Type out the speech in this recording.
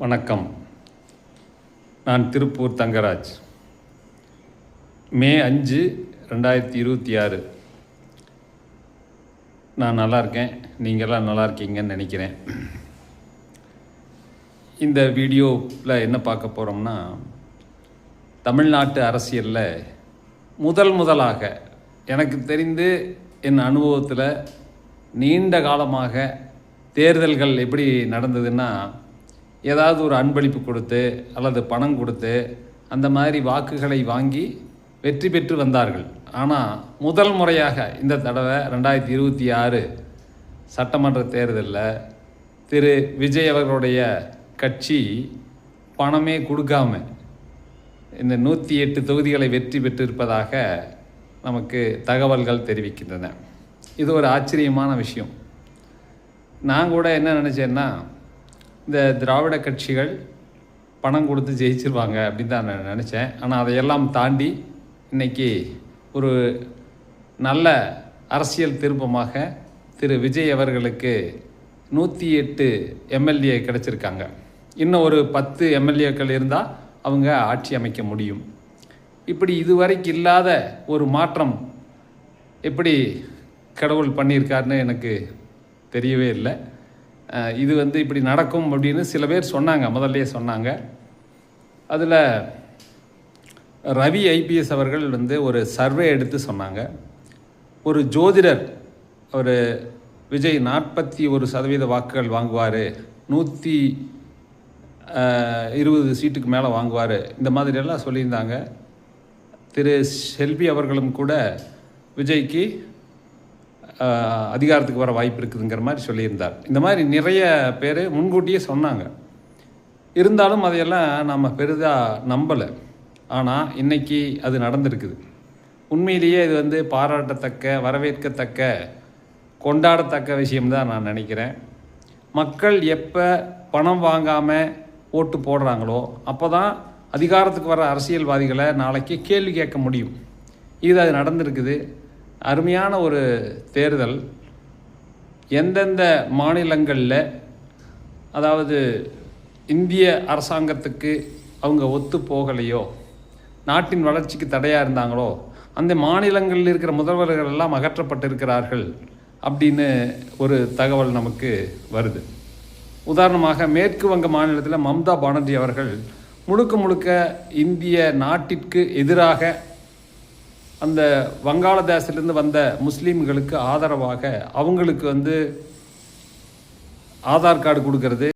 வணக்கம். நான் திருப்பூர் தங்கராஜ். மே 5, 2026. நான் நல்லா இருக்கேன். நீங்கள்லாம் நல்லா இருக்கீங்கன்னு நினைக்கிறேன். இந்த வீடியோவில் என்ன பார்க்க போகிறோம்னா, தமிழ்நாட்டு அரசியலில் முதலாக எனக்கு தெரிந்து என் அனுபவத்தில் நீண்ட காலமாக தேர்தல்கள் எப்படி நடந்ததுன்னா, ஏதாவது ஒரு அன்பளிப்பு கொடுத்து அல்லது பணம் கொடுத்து அந்த மாதிரி வாக்குகளை வாங்கி வெற்றி பெற்று வந்தார்கள். ஆனால் முதல் முறையாக இந்த தடவை 2026 சட்டமன்ற தேர்தலில் திரு விஜய் அவர்களுடைய கட்சி பணமே கொடுக்காம இந்த 108 தொகுதிகளை வெற்றி பெற்றிருப்பதாக நமக்கு தகவல்கள் தெரிவிக்கின்றன. இது ஒரு ஆச்சரியமான விஷயம். நான் கூட என்ன நினச்சேன்னா, இந்த திராவிட கட்சிகள் பணம் கொடுத்து ஜெயிச்சிருவாங்க அப்படின்னு தான் நான் நினச்சேன். ஆனால் அதையெல்லாம் தாண்டி இன்றைக்கி ஒரு நல்ல அரசியல் திருப்பமாக திரு விஜய் அவர்களுக்கு 108 எம்எல்ஏ கிடச்சிருக்காங்க. இன்னும் ஒரு 10 எம்எல்ஏக்கள் இருந்தால் அவங்க ஆட்சி அமைக்க முடியும். இப்படி இதுவரைக்கும் இல்லாத ஒரு மாற்றம் எப்படி கடவுள் பண்ணியிருக்காருன்னு எனக்கு தெரியவே இல்லை. இது இப்படி நடக்கும் அப்படின்னு சில பேர் சொன்னாங்க, முதல்லையே சொன்னாங்க. அதில் ரவி ஐபிஎஸ் அவர்கள் ஒரு சர்வே எடுத்து சொன்னாங்க. ஒரு ஜோதிடர் ஒரு விஜய் 41% வாக்குகள் வாங்குவார், 120 சீட்டுக்கு மேலே வாங்குவார், இந்த மாதிரியெல்லாம் சொல்லியிருந்தாங்க. திரு செல்வி அவர்களும் கூட விஜய்க்கு அதிகாரத்துக்கு வர வாய்ப்பு இருக்குதுங்கிற மாதிரி சொல்லியிருந்தார். இந்த மாதிரி நிறைய பேர் முன்கூட்டியே சொன்னாங்க. இருந்தாலும் அதையெல்லாம் நம்ம பெரிதாக நம்பலை. ஆனால் இன்றைக்கி அது நடந்திருக்குது. உண்மையிலேயே இது பாராட்டத்தக்க, வரவேற்கத்தக்க, கொண்டாடத்தக்க விஷயம்தான் நான் நினைக்கிறேன். மக்கள் எப்போ பணம் வாங்காமல் ஓட்டு போடுறாங்களோ அப்போ தான் அதிகாரத்துக்கு வர அரசியல்வாதிகளை நாளைக்கு கேள்வி கேட்க முடியும். அது நடந்திருக்குது. அருமையான ஒரு தேர்தல். எந்தெந்த மாநிலங்களில், அதாவது இந்திய அரசாங்கத்துக்கு அவங்க ஒத்து போகலையோ, நாட்டின் வளர்ச்சிக்கு தடையாக இருந்தாங்களோ, அந்த மாநிலங்களில் இருக்கிற முதல்வர்கள் எல்லாம் அகற்றப்பட்டிருக்கிறார்கள் அப்படின்னு ஒரு தகவல் நமக்கு வருது. உதாரணமாக மேற்கு வங்க மாநிலத்தில் மம்தா பானர்ஜி அவர்கள் முழுக்க இந்திய நாட்டிற்கு எதிராக அந்த வங்காளதேசத்திலிருந்து வந்த முஸ்லீம்களுக்கு ஆதரவாக அவங்களுக்கு ஆதார் கார்டு கொடுக்கறது,